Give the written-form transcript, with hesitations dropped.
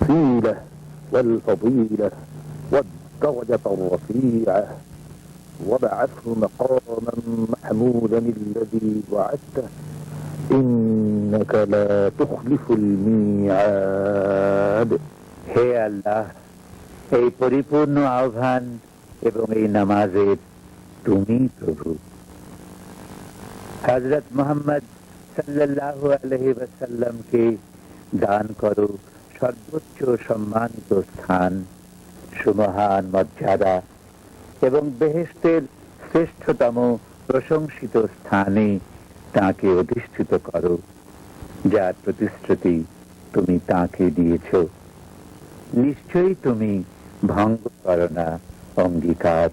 الوسيلة والفضيلة والدرجة الرفيعة وابعثه مقاما محمودا الذي وعدته إنك لا تخلف الميعاد। হে আল্লাহ, এই পরিপূর্ণ আহ্বান এবং এই নামাজের তুমি প্রভু। হযরত মুহাম্মদ সাল্লাল্লাহু আলাইহি ওয়াসাল্লামকে দান করো সর্বোচ্চ সম্মানিত স্থান, সুমহান মর্যাদা এবং বেহেশতের শ্রেষ্ঠতম প্রশংসিত স্থানে তাকে অধিষ্ঠিত করো, যার প্রতিশ্রুতি তুমি তাকে দিয়েছ। নিশ্চয়ই তুমি ভঙ্গ করো না অঙ্গীকার।